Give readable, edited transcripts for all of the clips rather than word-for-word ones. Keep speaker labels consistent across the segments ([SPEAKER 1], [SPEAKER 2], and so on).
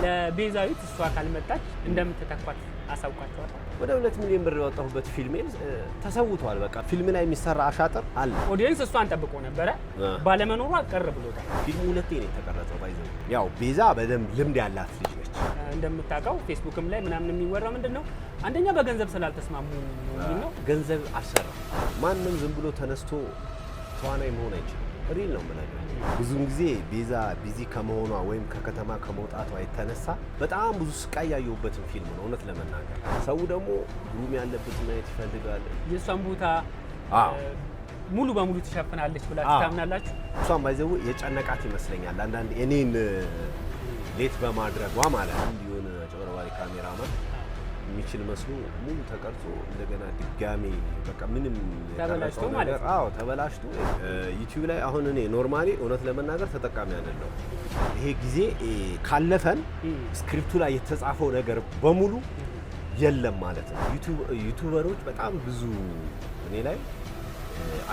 [SPEAKER 1] ለቤዛዊት እሷ ካልመጣች እንደምትተኳት አሳውቃቸዋል።
[SPEAKER 2] ወደ 2 ሚሊዮን ብር ያወጣሁበት ፊልሜን ተሰውቷል። በቃ ፊልም ላይ የሚሰራ አሻጥር አለ።
[SPEAKER 1] ኦዲየንስ እሷን ጠብቆ ነበረ፣ ባለመኖሯ ቀር ብሎታል።
[SPEAKER 2] ፊልሙ 2 ነው የተቀረጸው። ባይዘው ያው ቤዛ በደንብ ልምድ ያላት ልጅ ነች።
[SPEAKER 1] እንደምታውቀው ፌስቡክም ላይ ምናምን የሚወራው ምንድነው አንደኛ በገንዘብ ስላልተስማሙ ነው።
[SPEAKER 2] ገንዘብ አሰራ ማንም ዝም ብሎ ተነስቶ ተዋናይ መሆን አይችልም። ሪል ነው የምነግርህ። ብዙም ጊዜ ቤዛ ቢዚ ከመሆኗ ወይም ከከተማ ከመውጣቷ የተነሳ በጣም ብዙ ስቃይ ያየሁበትን ፊልም ነው እውነት ለመናገር። ሰው ደግሞ ግሩም ያለበት ማየት ይፈልጋል።
[SPEAKER 1] የእሷን ቦታ ሙሉ በሙሉ ትሸፍናለች ብላችሁ ታምናላችሁ?
[SPEAKER 2] እሷን ባይዘው የጨነቃት ይመስለኛል አንዳንድ እኔን ሌት በማድረጓ ማለት ነው። የሆነ አጭበርባሪ ካሜራማን የሚችል መስሎ ሙሉ ተቀርጾ እንደገና ድጋሜ በቃ ምንም
[SPEAKER 1] ተበላሽቶ ማለት ነው።
[SPEAKER 2] አዎ ተበላሽቶ ዩቲዩብ ላይ አሁን እኔ ኖርማሊ እውነት ለመናገር ተጠቃሚ አይደለሁ። ይሄ ጊዜ ካለፈን ስክሪፕቱ ላይ የተጻፈው ነገር በሙሉ የለም ማለት ነው። ዩቲዩበሮች በጣም ብዙ እኔ ላይ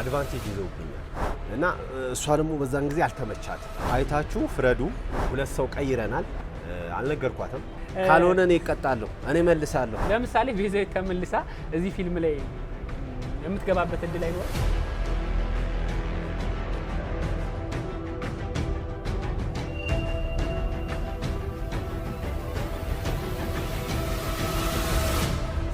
[SPEAKER 2] አድቫንቴጅ ይዘውብኛል እና እሷ ደግሞ በዛን ጊዜ አልተመቻት። አይታችሁ ፍረዱ። 2 ሰው ቀይረናል። አልነገርኳትም። ካልሆነ እኔ እቀጣለሁ፣ እኔ መልሳለሁ።
[SPEAKER 1] ለምሳሌ ቤዛዊት ተመልሳ እዚህ ፊልም ላይ የምትገባበት እድል አይኖርም?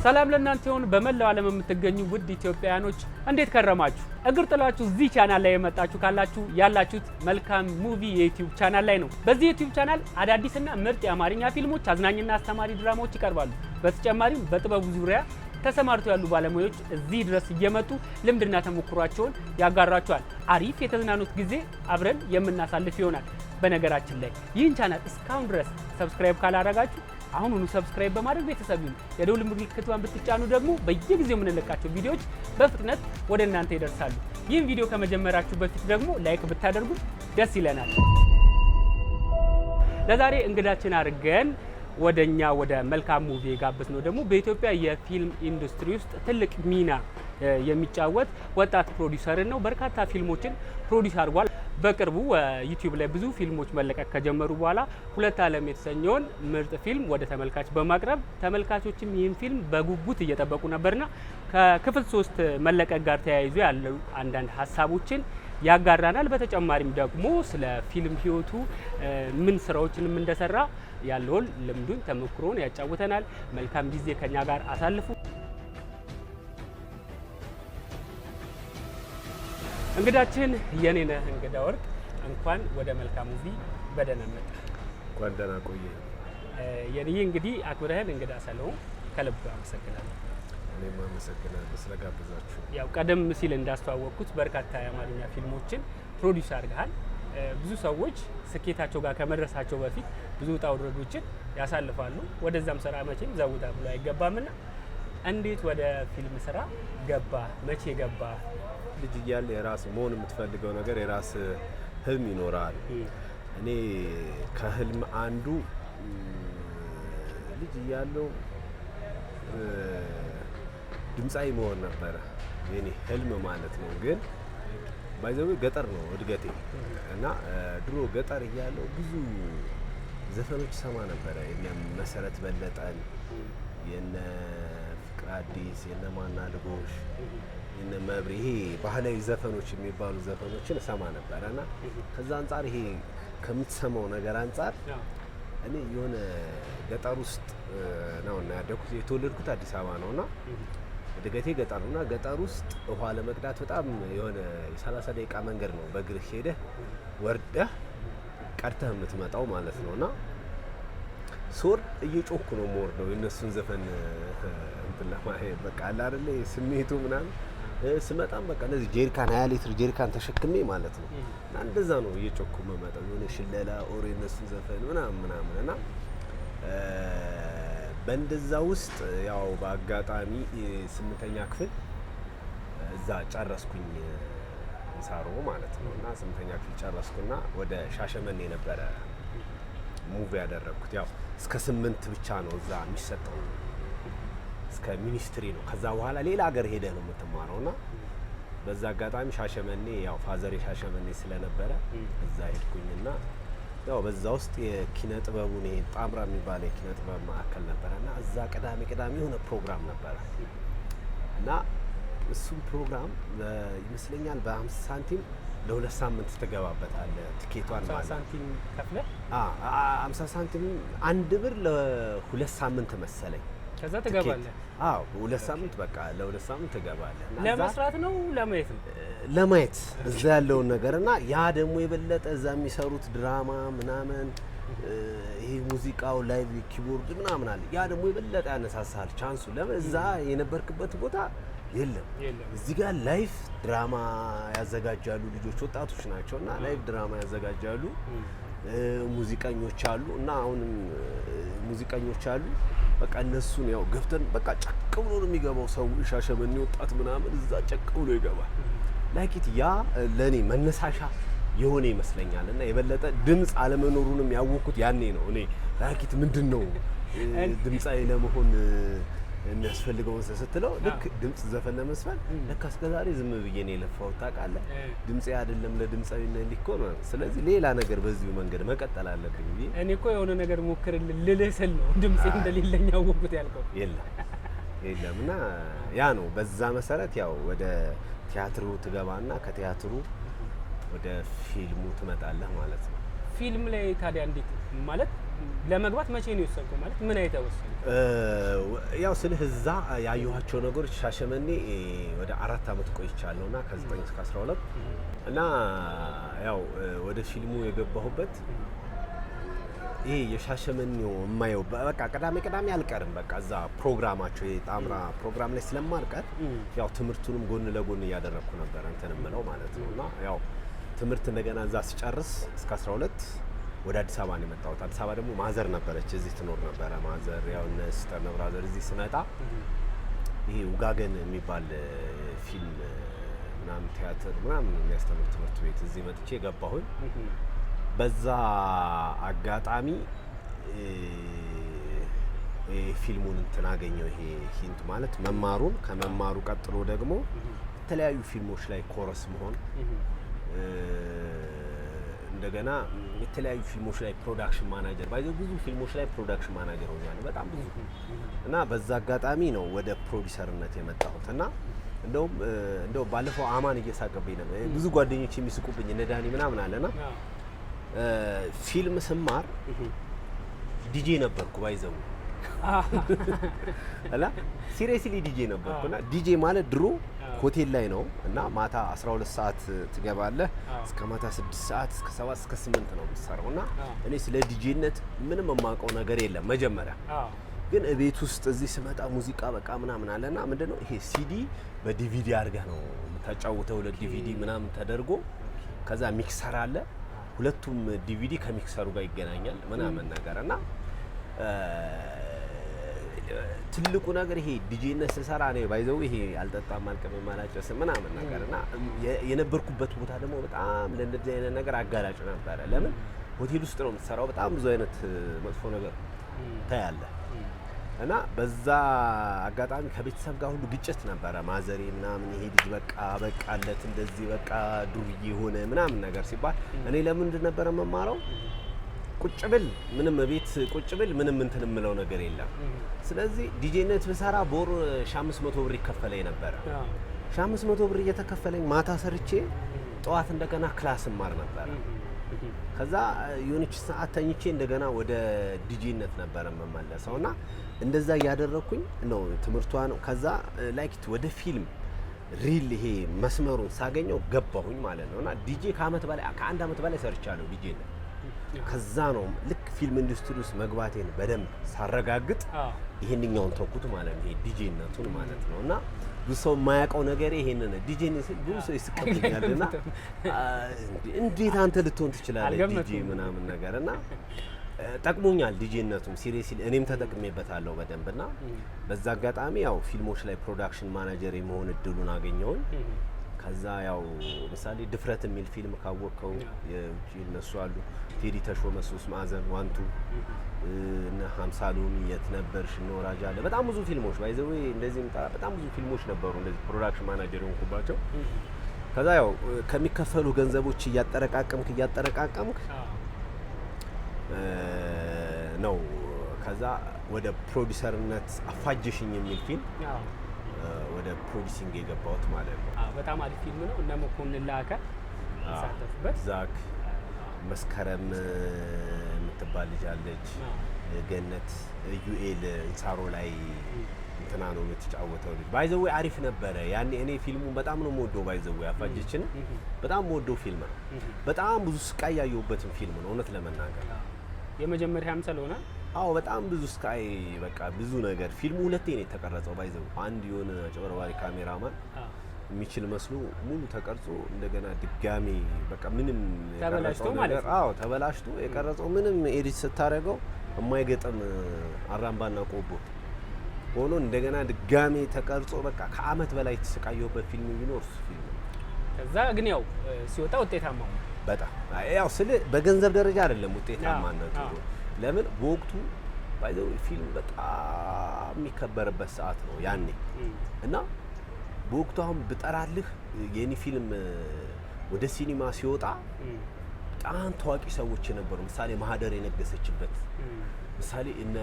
[SPEAKER 1] ሰላም ለእናንተ ይሁን። በመላው ዓለም የምትገኙ ውድ ኢትዮጵያውያኖች እንዴት ከረማችሁ? እግር ጥላችሁ እዚህ ቻናል ላይ የመጣችሁ ካላችሁ ያላችሁት መልካም ሙቪ የዩቲዩብ ቻናል ላይ ነው። በዚህ ዩቲዩብ ቻናል አዳዲስና ምርጥ የአማርኛ ፊልሞች፣ አዝናኝና አስተማሪ ድራማዎች ይቀርባሉ። በተጨማሪም በጥበቡ ዙሪያ ተሰማርተው ያሉ ባለሙያዎች እዚህ ድረስ እየመጡ ልምድና ተሞክሯቸውን ያጋራቸዋል። አሪፍ የተዝናኑት ጊዜ አብረን የምናሳልፍ ይሆናል። በነገራችን ላይ ይህን ቻናል እስካሁን ድረስ ሰብስክራይብ ካላደረጋችሁ አሁኑኑ ሰብስክራይብ በማድረግ ቤተሰብ ይሁኑ። የደውል ምልክቱን ብትጫኑ ደግሞ በየጊዜው የምንለቃቸው ቪዲዮዎች በፍጥነት ወደ እናንተ ይደርሳሉ። ይህን ቪዲዮ ከመጀመራችሁ በፊት ደግሞ ላይክ ብታደርጉ ደስ ይለናል። ለዛሬ እንግዳችን አድርገን ወደ መልካም ሙቪ ጋብዝ ነው ደግሞ በኢትዮጵያ የፊልም ኢንዱስትሪ ውስጥ ትልቅ ሚና የሚጫወት ወጣት ፕሮዲውሰር ነው። በርካታ ፊልሞችን ፕሮዲውስ አድርጓል። በቅርቡ ዩቲዩብ ላይ ብዙ ፊልሞች መለቀቅ ከጀመሩ በኋላ 2 ዓለም የተሰኘውን ምርጥ ፊልም ወደ ተመልካች በማቅረብ ተመልካቾችም ይህን ፊልም በጉጉት እየጠበቁ ነበርና ከክፍል 3 መለቀቅ ጋር ተያይዞ ያለው አንዳንድ ሀሳቦችን ያጋራናል። በተጨማሪም ደግሞ ስለ ፊልም ህይወቱ ምን ስራዎችንም እንደሰራ ያለውን ልምዱን ተሞክሮን ያጫውተናል። መልካም ጊዜ ከኛ ጋር አሳልፉ። እንግዳችን የኔነህ እንግዳ ወርቅ እንኳን ወደ መልካም ሙቪ በደህና መጣ።
[SPEAKER 2] እንኳን ደህና ቆየ።
[SPEAKER 1] የኔ እንግዲህ አክብረህን እንግዳ ስለሆን ከልብ አመሰግናለሁ።
[SPEAKER 2] እኔም አመሰግናለሁ ስለጋበዛችሁ።
[SPEAKER 1] ያው ቀደም ሲል እንዳስተዋወቅኩት በርካታ የአማርኛ ፊልሞችን ፕሮዲውስ አድርገሃል። ብዙ ሰዎች ስኬታቸው ጋር ከመድረሳቸው በፊት ብዙ ውጣ ውረዶችን ያሳልፋሉ። ወደዛም ስራ መቼም ዘውታ ብሎ አይገባምና እንዴት ወደ ፊልም ስራ ገባ? መቼ ገባ?
[SPEAKER 2] ልጅ እያለ የራስ መሆን የምትፈልገው ነገር የራስ ህልም ይኖራል። እኔ ከህልም አንዱ ልጅ እያለው ድምፃዊ መሆን ነበረ የኔ ህልም ማለት ነው። ግን ባይዘው ገጠር ነው እድገቴ እና ድሮ ገጠር እያለው ብዙ ዘፈኖች ሰማ ነበረ። የነ መሰረት በለጠን፣ የነ ፍቅር አዲስ፣ የነ ማና ልጎሽ፣ የነ መብሬ ይሄ ባህላዊ ዘፈኖች የሚባሉ ዘፈኖችን ሰማ ነበረና ከዛ አንፃር ይሄ ከምትሰማው ነገር አንፃር እኔ የሆነ ገጠር ውስጥ ነውና ያደኩት። የተወለድኩት አዲስ አበባ ነውና እድገቴ ገጠር ነውና ገጠር ውስጥ ውሃ ለመቅዳት በጣም የሆነ የ30 ደቂቃ መንገድ ነው በእግር ሄደህ ወርደህ ቀርተህ የምትመጣው ማለት ነውና ሶር እየጮኩ ነው የምወርደው የነሱን ዘፈን እንትን ለማየት በቃ አለ አይደል ስሜቱ ምናምን ስመጣም በቃ እንደዚህ ጄሪካን 20 ሊትር ጄሪካን ተሸክሜ ማለት ነው እና እንደዛ ነው እየጮኩ መመጣው የሆነ ሽለላ ኦሬ እነሱን ዘፈን ምናምን እና በእንደዛ ውስጥ ያው በአጋጣሚ 8ኛ ክፍል እዛ ጨረስኩኝ እንሳሮ ማለት ነው እና 8ኛ ክፍል ጨረስኩና ወደ ሻሸመኔ ነበረ ሙቭ ያደረኩት። ያው እስከ 8 ብቻ ነው እዛ የሚሰጠው እስከ ሚኒስትሪ ነው። ከዛ በኋላ ሌላ ሀገር ሄደ ነው የምትማረውና በዛ አጋጣሚ ሻሸመኔ ያው ፋዘር ሻሸመኔ ስለነበረ እዛ ሄድኩኝና ያው በዛ ውስጥ የኪነ ጥበቡን ጣምራ የሚባል የኪነ ጥበብ ማዕከል ነበረና እዛ ቅዳሜ የሆነ ፕሮግራም ነበረ እና እሱም ፕሮግራም ይመስለኛል በ50 ሳንቲም ለ2 ሳምንት ትገባበታለህ። ቲኬቷን ማለት
[SPEAKER 1] 50 ሳንቲም ከፍለህ
[SPEAKER 2] 50 ሳንቲም 1 ብር ለ2 ሳምንት መሰለኝ።
[SPEAKER 1] ከዛ ትገባለህ።
[SPEAKER 2] አዎ 2 ሳምንት በቃ ለ2 ሳምንት ትገባለህ።
[SPEAKER 1] ለመስራት ነው ለማየት ነው?
[SPEAKER 2] ለማየት እዛ ያለውን ነገርና ያ ደግሞ የበለጠ እዛ የሚሰሩት ድራማ ምናምን ይሄ ሙዚቃው ላይቭ ኪቦርድ ምናምን አለ። ያ ደግሞ የበለጠ ያነሳሳል ቻንሱ። ለምን እዛ የነበርክበት ቦታ የለም። እዚህ ጋር ላይቭ ድራማ ያዘጋጃሉ ልጆች፣ ወጣቶች ናቸውና ላይቭ ድራማ ያዘጋጃሉ። ሙዚቀኞች አሉ እና አሁንም ሙዚቀኞች አሉ። በቃ እነሱን ያው ገብተን በቃ ጨቅ ብሎ ነው የሚገባው ሰው። ሻሸመኔ ወጣት ምናምን እዛ ጨቅ ብሎ ይገባል። ላይኪት ያ ለኔ መነሳሻ የሆነ ይመስለኛል እና የበለጠ ድምጽ አለመኖሩንም ያወቅኩት ያኔ ነው። እኔ ላይኪት ምንድነው ድምጻዊ ለመሆን የሚያስፈልገውን ስትለው ልክ ድምጽ ዘፈን ለመስፈን ለካ እስከዛሬ ዝም ብዬ ነው የለፋሁት ታውቃለህ። ድምጼ አይደለም ለድምጻዊነት ሊኮን ነው። ስለዚህ ሌላ ነገር በዚሁ መንገድ መቀጠል አለብኝ ብዬ
[SPEAKER 1] እኔ እኮ የሆነ ነገር ሞክርልህ ልልህ ስል ነው ድምጼ እንደሌለኝ ያወቅሁት ያልከው።
[SPEAKER 2] የለም እና ያ ነው። በዛ መሰረት ያው ወደ ቲያትሩ ትገባና ከቲያትሩ ወደ ፊልሙ ትመጣለህ ማለት ነው።
[SPEAKER 1] ፊልም ላይ ታዲያ እንዴት ማለት ለመግባት መቼ ነው የወሰንከው? ማለት ምን አይተወሰንከው?
[SPEAKER 2] ያው ስልህ እዛ ያየኋቸው ነገሮች ሻሸመኔ ወደ 4 አመት ቆይቻለሁና ከ9 እስከ 12 እና ያው ወደ ፊልሙ የገባሁበት ይሄ የሻሸመኔው የማየው በቃ ቅዳሜ አልቀርም። በቃ እዛ ፕሮግራማቸው የጣምራ ፕሮግራም ላይ ስለማልቀር ያው ትምህርቱንም ጎን ለጎን እያደረኩ ነበር እንትን እምለው ማለት ነው። እና ያው ትምህርት እንደገና እዛ ሲጨርስ እስከ 12 ወደ አዲስ አበባ ነው የመጣሁት። አዲስ አበባ ደግሞ ማዘር ነበረች እዚህ ትኖር ነበረ። ማዘር ያው እነ ሲስተር ነብራዘር እዚህ ስመጣ ይሄ ውጋገን የሚባል ፊልም ምናምን ቲያትር ምናምን የሚያስተምር ትምህርት ቤት እዚህ መጥቼ ገባሁኝ። በዛ አጋጣሚ ፊልሙን እንትን አገኘው። ይሄ ሂንት ማለት መማሩን ከመማሩ ቀጥሎ ደግሞ የተለያዩ ፊልሞች ላይ ኮረስ መሆን እንደገና የተለያዩ ፊልሞች ላይ ፕሮዳክሽን ማናጀር ባይዘው ብዙ ፊልሞች ላይ ፕሮዳክሽን ማናጀር ሆኛለሁ በጣም ብዙ እና በዛ አጋጣሚ ነው ወደ ፕሮዲሰርነት የመጣሁት። እና እንደው ባለፈው አማን እየሳቀብኝ ነበር። ብዙ ጓደኞች የሚስቁብኝ እነ ዳኒ ምናምን አለና ፊልም ስማር ዲጄ ነበርኩ ባይዘው አላ ሲሪየስሊ ዲጄ ነበርኩና ዲጄ ማለት ድሮ ሆቴል ላይ ነው እና ማታ 12 ሰዓት ትገባለህ እስከ ማታ 6 ሰዓት እስከ 7 እስከ 8 ነው የምትሰራውና እኔ ስለ ዲጄነት ምንም የማውቀው ነገር የለም መጀመሪያ። ግን እቤት ውስጥ እዚህ ስመጣ ሙዚቃ በቃ ምናምን አለና ምንድነው ይሄ ሲዲ በዲቪዲ አድርገህ ነው የምታጫውተው። ለዲቪዲ ምናምን ተደርጎ ከዛ ሚክሰር አለ። ሁለቱም ዲቪዲ ከሚክሰሩ ጋር ይገናኛል ምናምን ነገርና ትልቁ ነገር ይሄ ዲጄነት ስሰራ ነው ባይዘው ይሄ አልጠጣም አልቀምም አላጨስም ምናምን ነገርና የነበርኩበት ቦታ ደግሞ በጣም ለእንደዚህ አይነት ነገር አጋላጭ ነበረ። ለምን ሆቴል ውስጥ ነው የምትሰራው፣ በጣም ብዙ አይነት መጥፎ ነገር ታያለህ። እና በዛ አጋጣሚ ከቤተሰብ ጋር ሁሉ ግጭት ነበረ። ማዘሬ ምናምን ይሄ ልጅ በቃለት እንደዚህ በቃ ዱርዬ ሆነ ምናምን ነገር ሲባል እኔ ለምንድን ነበረ መማረው ቁጭ ብል ምንም ቤት ቁጭ ብል ምንም እንትን የምለው ነገር የለም። ስለዚህ ዲጄነት ብሰራ በወር 500 ብር ይከፈለኝ ነበር። 500 ብር እየተከፈለኝ ማታ ሰርቼ ጠዋት እንደገና ክላስ ማር ነበር። ከዛ የሆነች ሰዓት ተኝቼ እንደገና ወደ ዲጄነት ነበር መመለሰውና እንደዛ ያደረኩኝ ነው ትምህርቷን። ከዛ ላይክ ወደ ፊልም ሪል ይሄ መስመሩን ሳገኘው ገባሁኝ ማለት ነውና ዲጄ ከአንድ አመት በላይ ሰርቻለሁ ዲጄነት። ከዛ ነው ልክ ፊልም ኢንዱስትሪ ውስጥ መግባቴን በደንብ ሳረጋግጥ ይሄንኛውን ተኩት ማለት ነው፣ ይሄ ዲጄነቱን ማለት ነው። እና ብዙ ሰው የማያውቀው ነገር ይሄንን ዲጄነት ብዙ ሰው ይስቀብኛልና እንዴት አንተ ልትሆን ትችላለህ ዲጄ ምናምን ነገርና ጠቅሞኛል ዲጄነቱም ሲሪየስሊ እኔም ተጠቅሜበታለሁ በደንብና በዛ አጋጣሚ ያው ፊልሞች ላይ ፕሮዳክሽን ማናጀር የመሆን እድሉን አገኘሁኝ። ከዛ ያው ምሳሌ ድፍረት የሚል ፊልም ካወቀው የውጪ እነሱ አሉ ቴዲ ተሾመ 3 ማዕዘን ዋንቱ እና 50 ሎሚ የት ነበርሽ እነ ወራጅ አለ በጣም ብዙ ፊልሞች ባይዘው እንደዚህ ምጣ በጣም ብዙ ፊልሞች ነበሩ እንደዚህ ፕሮዳክሽን ማናጀር ሆንኩባቸው። ከዛ ያው ከሚከፈሉ ገንዘቦች እያጠረቃቀምክ ነው። ከዛ ወደ ፕሮዲሰርነት አፋጀሽኝ የሚል ፊልም ወደ ፕሮዲሲንግ የገባሁት ማለት ነው።
[SPEAKER 1] በጣም አሪፍ ፊልም ነው። እነ መኮንን ላከ ተሳተፉበት።
[SPEAKER 2] ዛክ መስከረም የምትባል ልጅ አለች። ገነት ዩኤል እንሳሮ ላይ እንትና ነው የምትጫወተው ልጅ። ባይዘዌ አሪፍ ነበረ ያኔ። እኔ ፊልሙን በጣም ነው የምወደው። ባይዘዌ አፋጀችን በጣም የምወደው ፊልም ነው። በጣም ብዙ ስቃይ ያየሁበትም ፊልም ነው እውነት ለመናገር።
[SPEAKER 1] የመጀመሪያም ስለሆነ
[SPEAKER 2] አዎ በጣም ብዙ ስቃይ፣ በቃ ብዙ ነገር። ፊልሙ ሁለቴ ነው የተቀረጸው። ባይዘዌ አንድ የሆነ አጭበርባሪ ካሜራማን የሚችል መስሎ ሙሉ ተቀርጾ እንደገና ድጋሚ በቃ ምንም
[SPEAKER 1] ተበላሽቶ ማለት ነው።
[SPEAKER 2] አዎ ተበላሽቶ የቀረጸው ምንም ኤዲት ስታደርገው የማይገጥም አራምባና ቆቦ ሆኖ እንደገና ድጋሚ ተቀርጾ በቃ ከአመት በላይ የተሰቃየሁበት ፊልም ቢኖር እሱ ፊልም ነው።
[SPEAKER 1] ከዛ ግን ያው ሲወጣ ውጤታማ ነው
[SPEAKER 2] በጣም ያው ስለ በገንዘብ ደረጃ አይደለም ውጤታማነቱ። ለምን በወቅቱ ባይዘው ፊልም በጣም የሚከበርበት ሰዓት ነው ያኔ እና በወቅቱ አሁን ብጠራልህ የኔ ፊልም ወደ ሲኒማ ሲወጣ በጣም ታዋቂ ሰዎች የነበሩ ምሳሌ ማህደር የነገሰችበት ምሳሌ እነ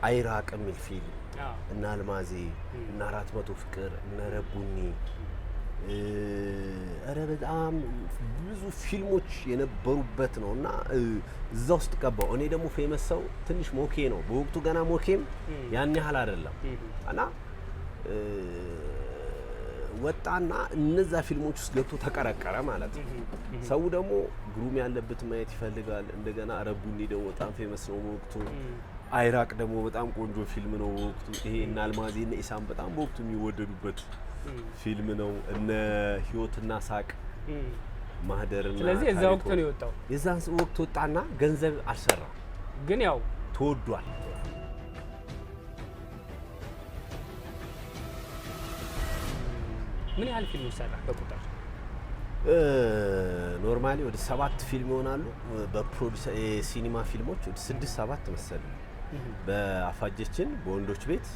[SPEAKER 2] አይራቅ የሚል ፊልም እና አልማዜ እና 400 ፍቅር እና ረቡኒ ኧረ በጣም ብዙ ፊልሞች የነበሩበት ነው እና እዛ ውስጥ ገባው። እኔ ደግሞ ፌመስ ሰው ትንሽ ሞኬ ነው በወቅቱ ገና ሞኬም ያን ያህል አይደለም እና ወጣና እነዛ ፊልሞች ውስጥ ገብቶ ተቀረቀረ ማለት ነው። ሰው ደግሞ ግሩም ያለበት ማየት ይፈልጋል። እንደገና ረቡኒ ደግሞ በጣም ፌመስ ነው በወቅቱ። አይራቅ ደግሞ በጣም ቆንጆ ፊልም ነው በወቅቱ። ይሄ እና አልማዜ እና ኢሳም በጣም በወቅቱ የሚወደዱበት ፊልም ነው። እነ ህይወትና ሳቅ ማህደርና
[SPEAKER 1] ስለዚህ እዛ ወቅት ነው የወጣው።
[SPEAKER 2] የዛን ወቅት ወጣና ገንዘብ አልሰራም፣
[SPEAKER 1] ግን ያው
[SPEAKER 2] ተወዷል።
[SPEAKER 1] ምን ያህል ፊልም ሰራ በቁጥር?
[SPEAKER 2] ኖርማሊ ወደ 7 ፊልም ይሆናሉ። በፕሮዲዩሰር የሲኒማ ፊልሞች ወደ 6-7 መሰለኝ። በአፋጀችን በወንዶች ቤት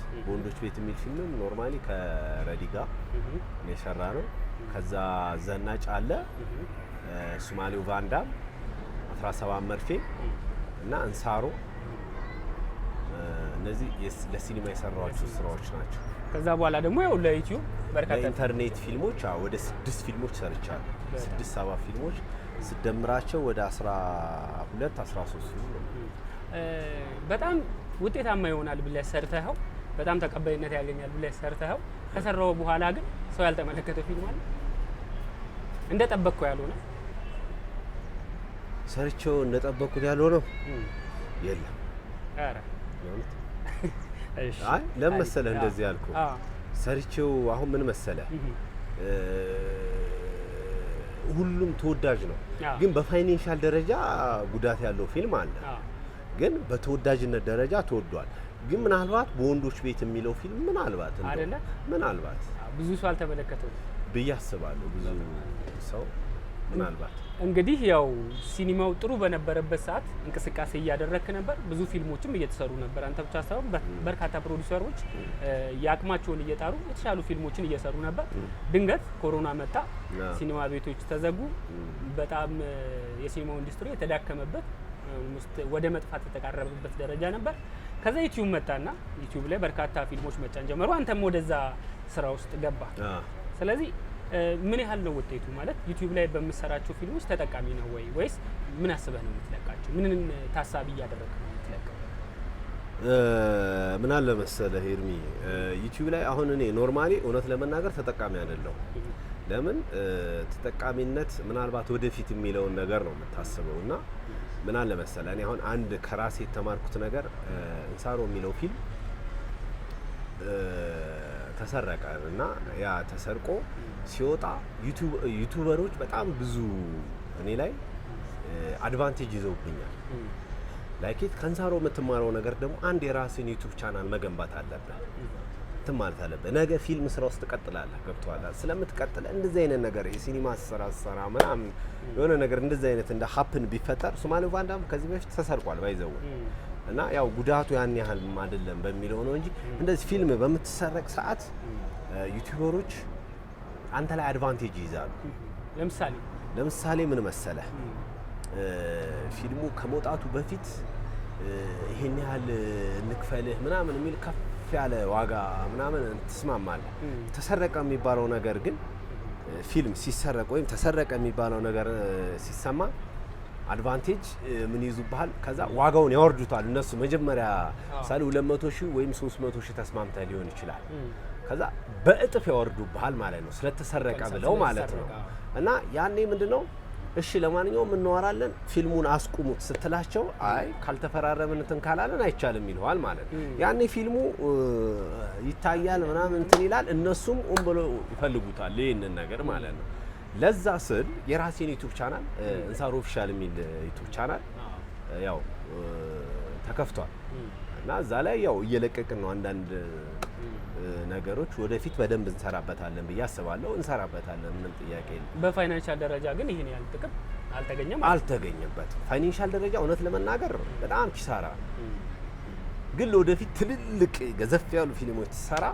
[SPEAKER 2] የሚል ፊልም ኖርማሊ ከረዲ ጋር የሰራ ነው። ከዛ ዘናጭ አለ፣ ሱማሌው ቫንዳም፣ 17 መርፌ እና እንሳሮ። እነዚህ ለሲኒማ የሰራኋቸው ስራዎች ናቸው።
[SPEAKER 1] ከዛ በኋላ ደግሞ ያው ለዩቲዩብ በርካታ
[SPEAKER 2] ኢንተርኔት ፊልሞች ወደ 6 ፊልሞች ሰርቻለሁ። 6-7 ፊልሞች ስደምራቸው ወደ 12-13 ፊልም ነው።
[SPEAKER 1] በጣም ውጤታማ ይሆናል ብለህ ሰርተኸው በጣም ተቀባይነት ያገኛል ብለህ ሰርተኸው ከሰራው በኋላ ግን ሰው ያልተመለከተው ፊልም አለ እንደጠበቅከው ያልሆነ?
[SPEAKER 2] ሰርቼው እንደጠበቅኩት ያልሆነው የለም።
[SPEAKER 1] ኧረ
[SPEAKER 2] አይ ለምን መሰለህ እንደዚህ ያልኩህ? ሰርቼው አሁን ምን መሰለህ ሁሉም ተወዳጅ ነው፣ ግን በፋይናንሻል ደረጃ ጉዳት ያለው ፊልም አለ። ግን በተወዳጅነት ደረጃ ተወዷል። ግን ምናልባት በወንዶች ቤት የሚለው ፊልም ምናልባት
[SPEAKER 1] ብዙ ሰው አልተመለከተው
[SPEAKER 2] ብዬ አስባለሁ። ብዙ ሰው ምናልባት
[SPEAKER 1] እንግዲህ ያው ሲኒማው ጥሩ በነበረበት ሰዓት እንቅስቃሴ እያደረክ ነበር። ብዙ ፊልሞችም እየተሰሩ ነበር። አንተ ብቻ ሳይሆን በርካታ ፕሮዲዩሰሮች ያቅማቸውን እየጣሩ የተሻሉ ፊልሞችን እየሰሩ ነበር። ድንገት ኮሮና መጣ፣ ሲኒማ ቤቶች ተዘጉ። በጣም የሲኒማው ኢንዱስትሪ የተዳከመበት ወደ መጥፋት የተቃረበበት ደረጃ ነበር። ከዛ ዩቲዩብ መጣና ዩቲዩብ ላይ በርካታ ፊልሞች መጫን ጀመሩ። አንተም ወደዛ ስራ ውስጥ ገባ። ስለዚህ ምን ያህል ነው ውጤቱ? ማለት ዩቲዩብ ላይ በምሰራቸው ፊልሞች ተጠቃሚ ነው ወይስ ምን አስበህ ነው የምትለቃቸው? ምንን ታሳቢ እያደረግህ ነው የምትለቀው?
[SPEAKER 2] ምን አለ መሰለህ ኤርሚ፣ ዩቲዩብ ላይ አሁን እኔ ኖርማሊ እውነት ለመናገር ተጠቃሚ አይደለሁም። ለምን ተጠቃሚነት ምናልባት ወደፊት የሚለውን ነገር ነው የምታስበው። እና ምን አለ መሰለህ እኔ አሁን አንድ ከራሴ የተማርኩት ነገር እንሳሮ የሚለው ፊልም ተሰረቀ እና ያ ተሰርቆ ሲወጣ ዩቲዩበሮች በጣም ብዙ እኔ ላይ አድቫንቴጅ ይዘውብኛል። ላይክ ከእንሳሮ የምትማረው ነገር ደግሞ አንድ የራስን ዩቲዩብ ቻናል መገንባት አለብህ። እንትን ማለት አለብህ። ነገ ፊልም ስራ ውስጥ ትቀጥላለህ። ገብቶሃል? ስለምትቀጥል እንደዚህ አይነት ነገር የሲኒማ ስራ ምናምን የሆነ ነገር እንደዚህ አይነት እንደ ሀፕን ቢፈጠር ሱማሌው ቫንዳም ከዚህ በፊት ተሰርቋል ባይዘው እና ያው ጉዳቱ ያን ያህል አይደለም በሚለው ነው እንጂ እንደዚህ ፊልም በምትሰረቅ ሰዓት ዩቲዩበሮች አንተ ላይ አድቫንቴጅ ይይዛሉ።
[SPEAKER 1] ለምሳሌ
[SPEAKER 2] ምን መሰለህ ፊልሙ ከመውጣቱ በፊት ይሄን ያህል እንክፈልህ ምናምን የሚል ከፍ ያለ ዋጋ ምናምን ትስማማለህ። ተሰረቀ የሚባለው ነገር ግን ፊልም ሲሰረቅ ወይም ተሰረቀ የሚባለው ነገር ሲሰማ አድቫንቴጅ ምን ይዙብሃል? ከዛ ዋጋውን ያወርዱታል እነሱ መጀመሪያ ሳለ 200,000 ወይም 300,000 ተስማምተህ ሊሆን ይችላል። ከዛ በእጥፍ ያወርዱብሃል ማለት ነው ስለተሰረቀ ብለው ማለት ነው። እና ያኔ ምንድነው እሺ ለማንኛውም እንወራለን ፊልሙን አስቁሙት ስትላቸው አይ ካልተፈራረምን እንትን ካላለን አይቻልም ይለዋል ማለት ነው። ያኔ ፊልሙ ይታያል ምናምን እንትን ይላል እነሱም ብሎ ይፈልጉታል ይሄንን ነገር ማለት ነው። ለዛ ስል የራሴን ዩቲዩብ ቻናል እንሳሮ ኦፊሻል የሚል ዩቲዩብ ቻናል ያው ተከፍቷል እና እዛ ላይ ያው እየለቀቅን ነው አንዳንድ ነገሮች ወደፊት በደንብ እንሰራበታለን ብዬ አስባለሁ። እንሰራበታለን ምንም ጥያቄ የለም።
[SPEAKER 1] በፋይናንሻል ደረጃ ግን ይሄን ያህል ጥቅም
[SPEAKER 2] አልተገኘበትም። ፋይናንሻል ደረጃ እውነት ለመናገር በጣም ኪሳራ ግን ለወደፊት ትልልቅ ገዘፍ ያሉ ፊልሞች ትሰራ